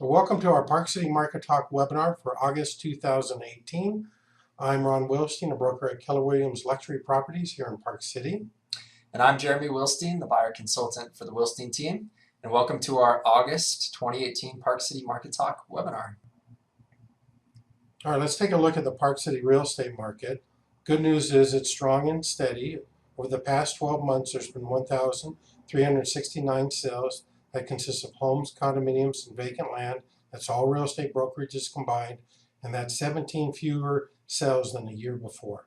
So welcome to our Park City Market Talk webinar for August 2018. I'm Ron Wilstein, a broker at Keller Williams Luxury Properties here in Park City. And I'm Jeremy Wilstein, the buyer consultant for the Wilstein team. And welcome to our August 2018 Park City Market Talk webinar. All right, let's take a look at the Park City real estate market. Good news is it's strong and steady. Over the past 12 months, there's been 1,369 sales that consist of homes, condominiums, and vacant land. That's all real estate brokerages combined, and that's 17 fewer sales than the year before.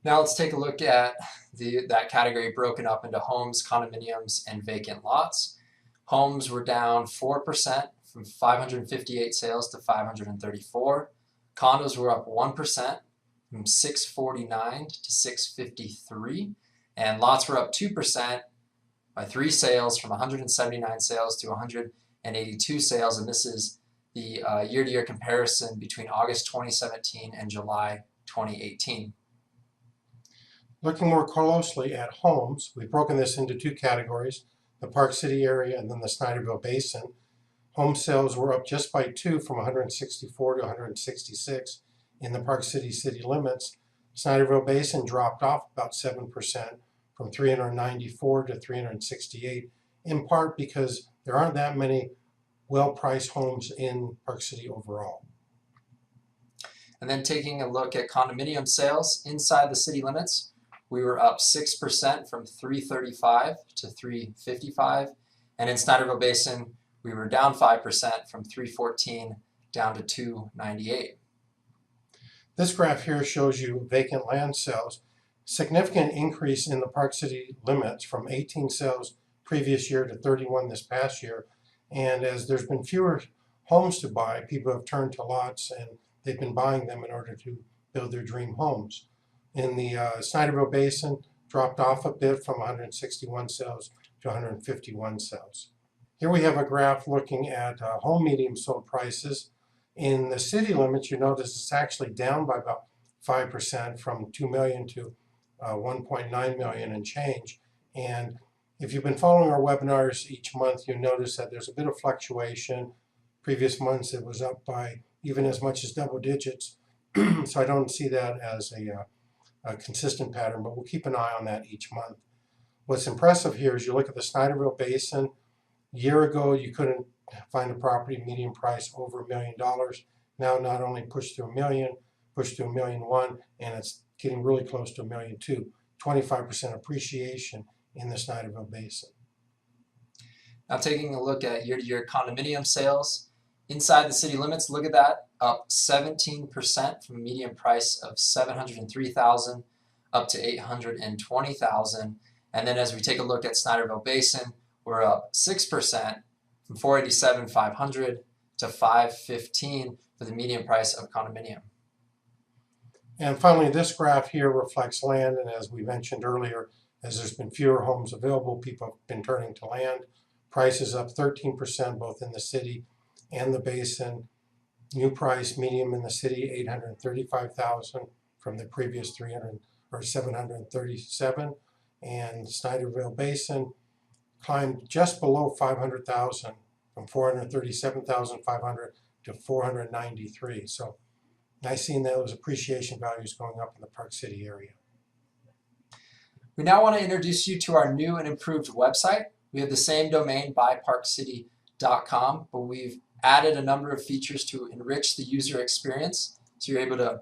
Now let's take a look at that category broken up into homes, condominiums, and vacant lots. Homes were down 4% from 558 sales to 534. Condos were up 1% from 649 to 653. And lots were up 2% by 3 sales from 179 sales to 182 sales. And this is the year-to-year comparison between August 2017 and July 2018. Looking more closely at homes, we've broken this into two categories, the Park City area and then the Snyderville Basin. Home sales were up just by 2 from 164 to 166 in the Park City city limits. Snyderville Basin dropped off about 7% from 394 to 368, in part because there aren't that many well-priced homes in Park City overall. And then taking a look at condominium sales inside the city limits, we were up 6% from 335 to 355. And in Snyderville Basin, we were down 5% from 314 down to 298. This graph here shows you vacant land sales. Significant increase in the Park City limits from 18 sales previous year to 31 this past year. And as there's been fewer homes to buy, people have turned to lots and they've been buying them in order to build their dream homes. In the Snyderville Basin, dropped off a bit from 161 sales to 151 sales. Here we have a graph looking at home medium sold prices. In the city limits, you notice it's actually down by about 5% from 2 million to 1.9 million and change. And if you've been following our webinars each month, you notice that there's a bit of fluctuation. Previous months it was up by even as much as double digits. So I don't see that as a consistent pattern, but we'll keep an eye on that each month. What's impressive here is you look at the Snyderville Basin. A year ago, you couldn't find a property median price over $1 million. Now not only pushed to $1 million, pushed to $1.1 million, and it's getting really close to $1.2 million. 25% appreciation in the Snyderville Basin. Now taking a look at year-to-year condominium sales inside the city limits, look at that, up 17% from a median price of $703,000 up to $820,000. And then as we take a look at Snyderville Basin, we're up 6% from $487,500 to $515 for the median price of condominium. And finally, this graph here reflects land, and as we mentioned earlier, as there's been fewer homes available, people have been turning to land. Prices up 13% both in the city and the basin. New price medium in the city $835,000 from the previous 737, and Snyderville Basin climbed just below 500,000 from 437,500 to 493. So nice seeing those appreciation values going up in the Park City area. We now want to introduce you to our new and improved website. We have the same domain, BuyParkCity.com, but we've added a number of features to enrich the user experience. So you're able to,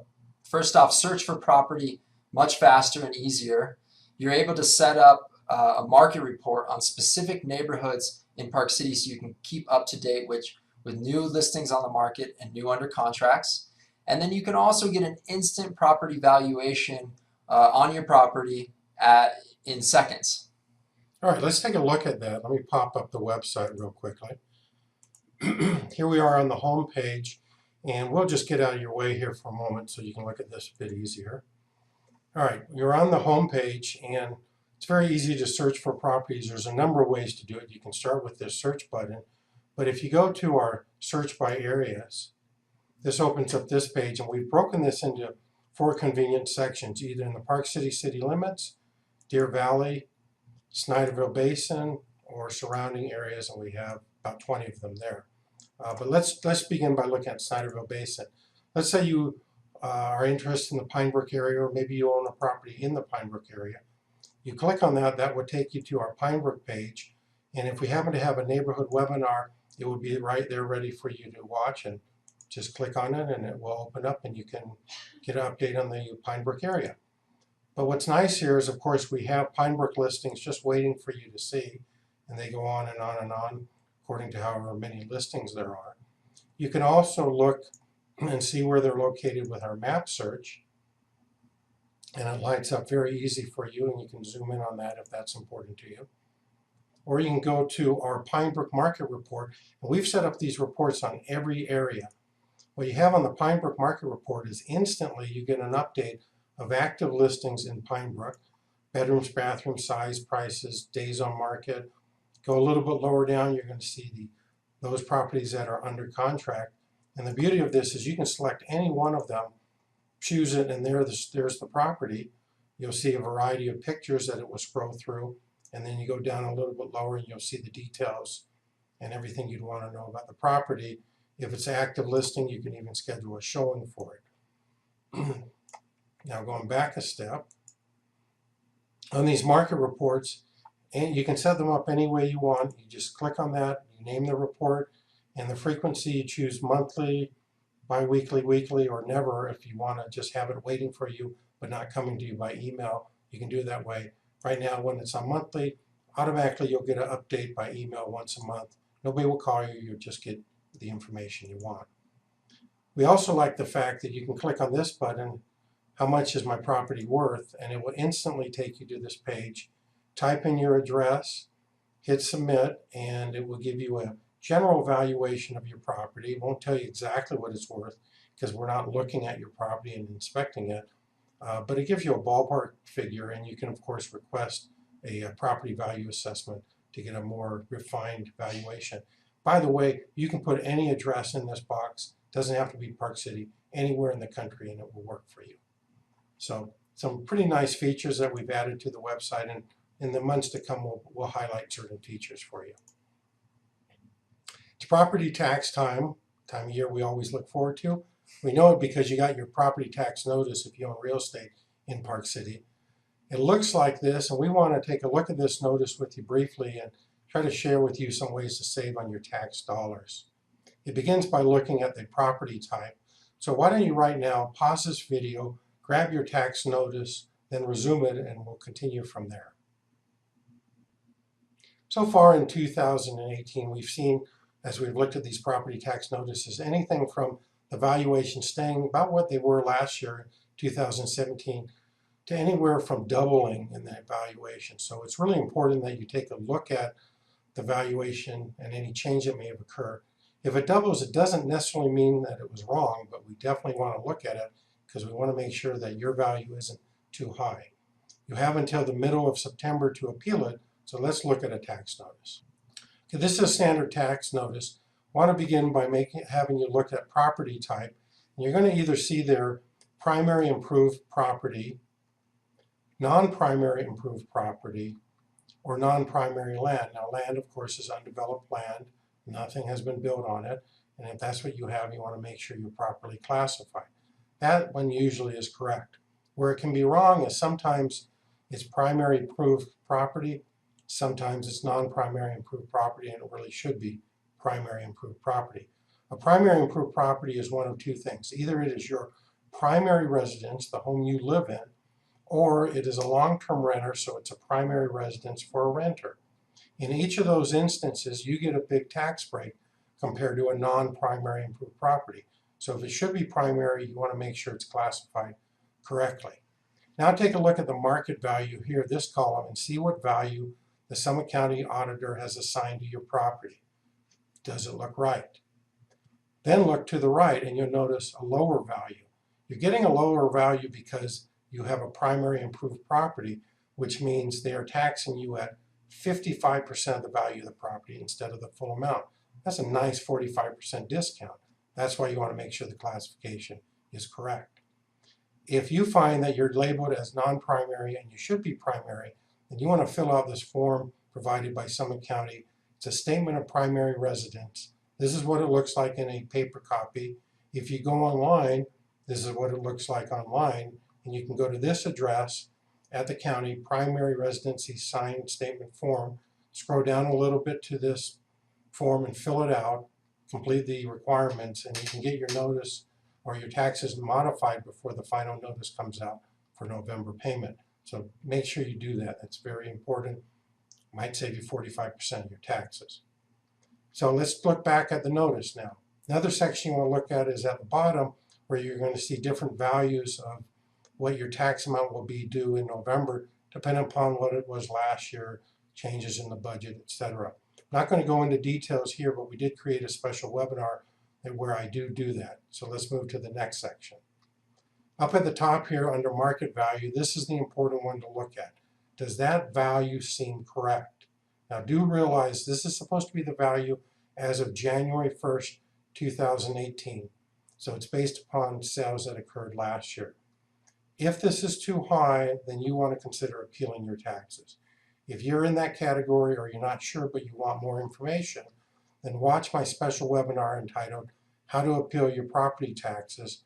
first off, search for property much faster and easier. You're able to set up a market report on specific neighborhoods in Park City so you can keep up to date with new listings on the market and new under contracts. And then you can also get an instant property valuation on your property in seconds. All right, let's take a look at that. Let me pop up the website real quickly. Here we are on the home page, and we'll just get out of your way here for a moment so you can look at this a bit easier. All right, you're on the home page, and it's very easy to search for properties. There's a number of ways to do it. You can start with this search button, but if you go to our search by areas, this opens up this page, and we've broken this into 4 convenient sections, either in the Park City city limits, Deer Valley, Snyderville Basin, or surrounding areas, and we have about 20 of them there. But let's begin by looking at Snyderville Basin. Let's say you are interested in the Pine Brook area, or maybe you own a property in the Pine Brook area. You click on that, that would take you to our Pine Brook page. And if we happen to have a neighborhood webinar, it will be right there ready for you to watch, and just click on it and it will open up and you can get an update on the Pine Brook area. But what's nice here is, of course, we have Pine Brook listings just waiting for you to see, and they go on and on and on according to however many listings there are. You can also look and see where they're located with our map search, and it lights up very easy for you, and you can zoom in on that if that's important to you. Or you can go to our Pine Brook Market Report, and we've set up these reports on every area. What you have on the Pine Brook Market Report is instantly you get an update of active listings in Pine Brook: bedrooms, bathrooms, size, prices, days on market. Go a little bit lower down, you're going to see those properties that are under contract. And the beauty of this is you can select any one of them, choose it, and there's the property. You'll see a variety of pictures that it will scroll through, and then you go down a little bit lower and you'll see the details and everything you'd want to know about the property. If it's an active listing, you can even schedule a showing for it. Now going back a step, on these market reports, and you can set them up any way you want. You just click on that, you name the report, and the frequency you choose: monthly, bi-weekly, weekly, or never. If you want to just have it waiting for you but not coming to you by email, you can do it that way. Right now, when it's on monthly, automatically you'll get an update by email once a month. Nobody will call you, you'll just get the information you want. We also like the fact that you can click on this button, how much is my property worth, and it will instantly take you to this page. Type in your address, hit submit, and it will give you a general valuation of your property. It won't tell you exactly what it's worth because we're not looking at your property and inspecting it, but it gives you a ballpark figure, and you can of course request a property value assessment to get a more refined valuation. By the way, you can put any address in this box. It doesn't have to be Park City, anywhere in the country, and it will work for you. So some pretty nice features that we've added to the website, and in the months to come we'll highlight certain features for you. It's property tax time of year we always look forward to. We know it because you got your property tax notice if you own real estate in Park City. It looks like this, and we want to take a look at this notice with you briefly and try to share with you some ways to save on your tax dollars. It begins by looking at the property type. So why don't you right now pause this video, grab your tax notice, then resume it, and we'll continue from there. So far in 2018, we've seen, as we've looked at these property tax notices, anything from the valuation staying about what they were last year, 2017, to anywhere from doubling in that valuation. So it's really important that you take a look at the valuation and any change that may have occurred. If it doubles, it doesn't necessarily mean that it was wrong, but we definitely want to look at it because we want to make sure that your value isn't too high. You have until the middle of September to appeal it, so let's look at a tax notice. Okay, this is a standard tax notice. I want to begin by having you look at property type, and you're going to either see their primary improved property, non-primary improved property, or non-primary land. Now, land, of course, is undeveloped land. Nothing has been built on it, and if that's what you have, you want to make sure you're properly classified. That one usually is correct. Where it can be wrong is sometimes it's primary improved property, sometimes it's non-primary improved property, and it really should be primary improved property. A primary improved property is one of two things. Either it is your primary residence, the home you live in, or it is a long-term renter, so it's a primary residence for a renter. In each of those instances, you get a big tax break compared to a non-primary improved property. So if it should be primary, you want to make sure it's classified correctly. Now take a look at the market value here, this column, and see what value the Summit County Auditor has assigned to your property. Does it look right? Then look to the right and you'll notice a lower value. You're getting a lower value because you have a primary improved property, which means they are taxing you at 55% of the value of the property instead of the full amount. That's a nice 45% discount. That's why you want to make sure the classification is correct. If you find that you're labeled as non-primary and you should be primary, then you want to fill out this form provided by Summit County. It's a statement of primary residence. This is what it looks like in a paper copy. If you go online, this is what it looks like online, and you can go to this address at the county, primary residency signed statement form, scroll down a little bit to this form and fill it out, complete the requirements, and you can get your notice or your taxes modified before the final notice comes out for November payment. So make sure you do that. That's very important. Might save you 45% of your taxes. So let's look back at the notice now. Another section you want to look at is at the bottom, where you're going to see different values of what your tax amount will be due in November, depending upon what it was last year, changes in the budget, etc. I'm not going to go into details here, but we did create a special webinar where I do that. So let's move to the next section. Up at the top here under market value, this is the important one to look at. Does that value seem correct? Now do realize this is supposed to be the value as of January 1st, 2018. So it's based upon sales that occurred last year. If this is too high, then you want to consider appealing your taxes. If you're in that category or you're not sure but you want more information, then watch my special webinar entitled How to Appeal Your Property Taxes.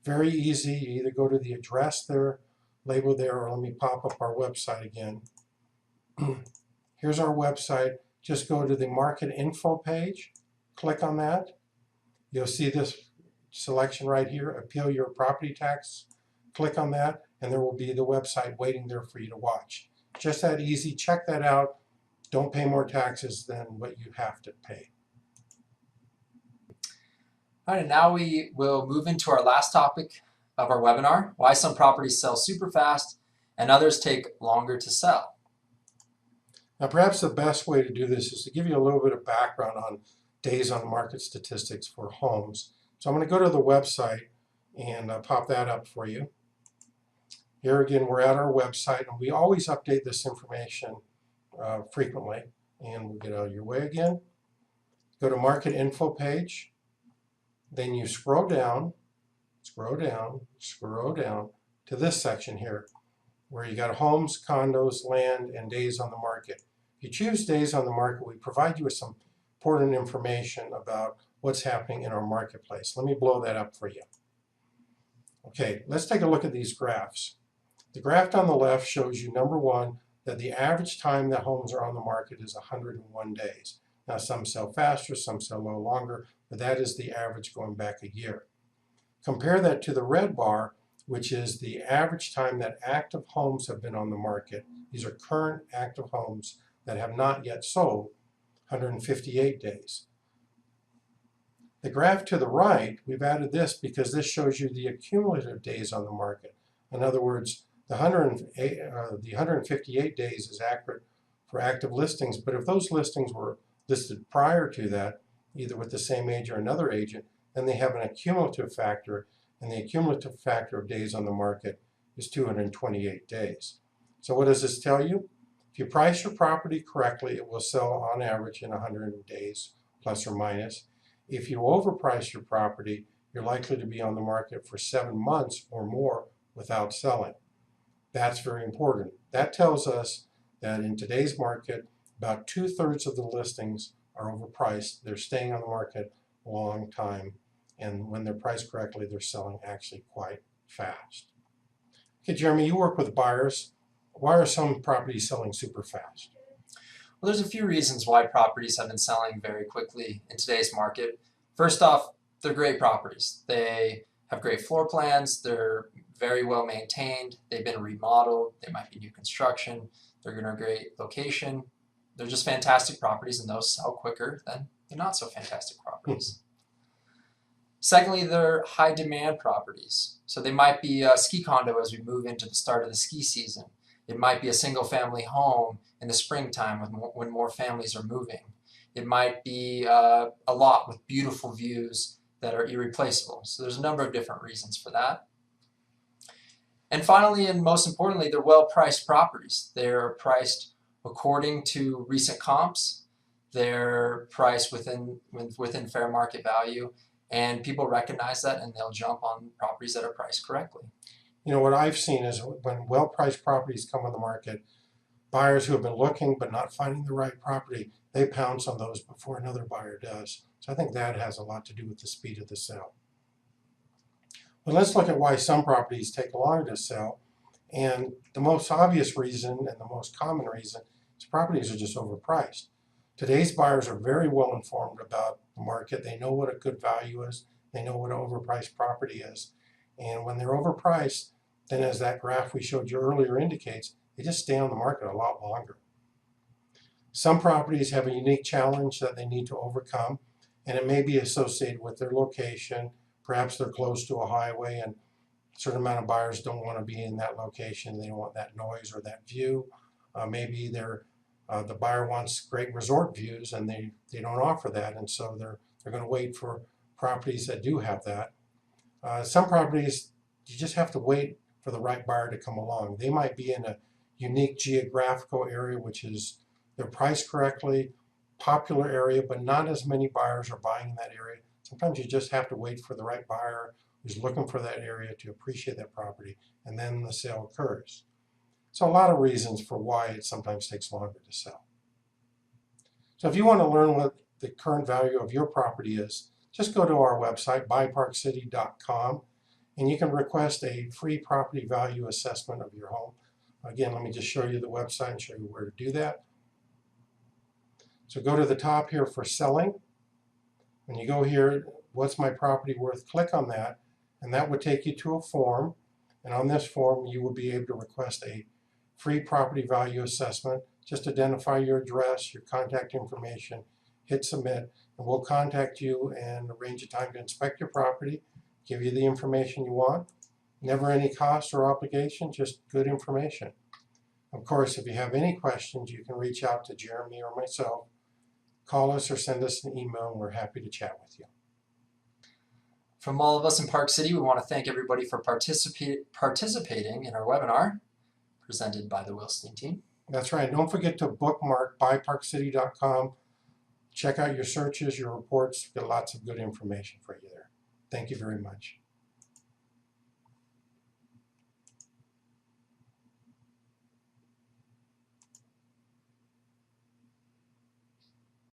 Very easy. You either go to the address there, labeled there, or let me pop up our website again. Here's our website. Just go to the market info page, click on that. You'll see this selection right here, Appeal Your Property Tax. Click on that, and there will be the website waiting there for you to watch. Just that easy. Check that out. Don't pay more taxes than what you have to pay. All right, now we will move into our last topic of our webinar, why some properties sell super fast and others take longer to sell. Now, perhaps the best way to do this is to give you a little bit of background on days on market statistics for homes. So I'm going to go to the website and pop that up for you. Here again, we're at our website, and we always update this information frequently. And we'll get out of your way again. Go to market info page. Then you scroll down to this section here, where you got homes, condos, land, and days on the market. If you choose days on the market, we provide you with some important information about what's happening in our marketplace. Let me blow that up for you. Okay, let's take a look at these graphs. The graph on the left shows you, number one, that the average time that homes are on the market is 101 days. Now, some sell faster, some sell a little longer, but that is the average going back a year. Compare that to the red bar, which is the average time that active homes have been on the market. These are current active homes that have not yet sold, 158 days. The graph to the right, we've added this because this shows you the cumulative days on the market. In other words, the 158 days is accurate for active listings, but if those listings were listed prior to that, either with the same agent or another agent, then they have an accumulative factor, and the accumulative factor of days on the market is 228 days. So what does this tell you? If you price your property correctly, it will sell on average in 100 days, plus or minus. If you overprice your property, you're likely to be on the market for 7 months or more without selling. That's very important. That tells us that in today's market, about 2/3 of the listings are overpriced. They're staying on the market a long time, and when they're priced correctly, they're selling actually quite fast. Okay, Jeremy, you work with buyers. Why are some properties selling super fast? Well, there's a few reasons why properties have been selling very quickly in today's market. First off, they're great properties. They have great floor plans. They're very well maintained. They've been remodeled. They might be new construction. They're in a great location. They're just fantastic properties, and those sell quicker than the not so fantastic properties. Secondly, they're high demand properties. So they might be a ski condo as we move into the start of the ski season. It might be a single family home in the springtime when more families are moving. It might be a lot with beautiful views that are irreplaceable. So there's a number of different reasons for that. And finally, and most importantly, they're well-priced properties. They're priced according to recent comps. They're priced within fair market value, and people recognize that, and they'll jump on properties that are priced correctly. You know, what I've seen is when well-priced properties come on the market, buyers who have been looking but not finding the right property, they pounce on those before another buyer does. So I think that has a lot to do with the speed of the sale. But let's look at why some properties take longer to sell. And the most obvious reason and the most common reason is properties are just overpriced. Today's buyers are very well informed about the market. They know what a good value is. They know what an overpriced property is. And when they're overpriced, then as that graph we showed you earlier indicates, they just stay on the market a lot longer. Some properties have a unique challenge that they need to overcome, and it may be associated with their location. Perhaps they're close to a highway and a certain amount of buyers don't want to be in that location. They don't want that noise or that view. Maybe the buyer wants great resort views and they don't offer that, and so they're going to wait for properties that do have that. Some properties, you just have to wait for the right buyer to come along. They might be in a unique geographical area, which is they're priced correctly, popular area, but not as many buyers are buying in that area. Sometimes you just have to wait for the right buyer who's looking for that area to appreciate that property, and then the sale occurs. So a lot of reasons for why it sometimes takes longer to sell. So if you want to learn what the current value of your property is, just go to our website, BuyParkCity.com, and you can request a free property value assessment of your home. Again, let me just show you the website and show you where to do that. So go to the top here for selling. When you go here, what's my property worth? Click on that, and that would take you to a form. And on this form, you will be able to request a free property value assessment. Just identify your address, your contact information, hit submit, and we'll contact you and arrange a time to inspect your property, give you the information you want. Never any cost or obligation, just good information. Of course, if you have any questions, you can reach out to Jeremy or myself. Call us or send us an email, and we're happy to chat with you. From all of us in Park City, we want to thank everybody for participating in our webinar presented by the Wilstein team. That's right. Don't forget to bookmark BuyParkCity.com. Check out your searches, your reports. Get lots of good information for you there. Thank you very much.